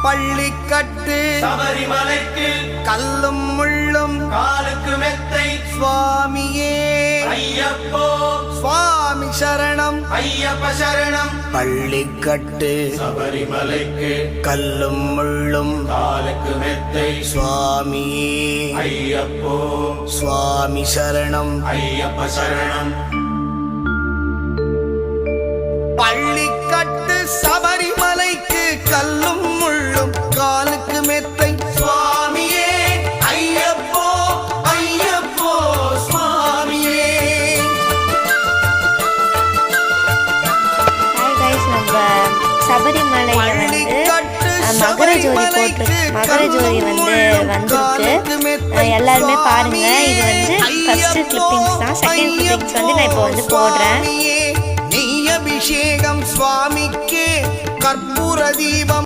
பள்ளிக்கட்டு சபரிமலைக்கு கல்லும் முள்ளும் காலுக்கு மெத்தை சுவாமியே ஐயப்போ சுவாமி சரணம் ஐயப்ப சரணம் பள்ளிக்கட்டு சபரிமலைக்கு கல்லும் முள்ளும் காலுக்கு மெத்தை சுவாமியே ஐயப்போ சுவாமி சரணம் ஐயப்ப சரணம் பள்ளிக்கட்டு சபரிமலைக்கு கல்லும் முள்ளும் காலுக்கு மெத்தை சுவாமியே ஐயப்போ ஐயப்போ சுவாமியே. ஹாய் கைஸ், நம்ம சபரிமலையில் வந்து மகர ஜோதி வந்திருக்கு. எல்லாருமே பாருங்க. இது வந்து ஃபர்ஸ்ட் கிளிப்பிங்ஸ் தான். செகண்ட் கிளிப்பிங்ஸ் வந்து நான் இப்போ வந்து போடுறேன். அபிஷேகம் சுவாமிக்கே கற்பூர தீபம்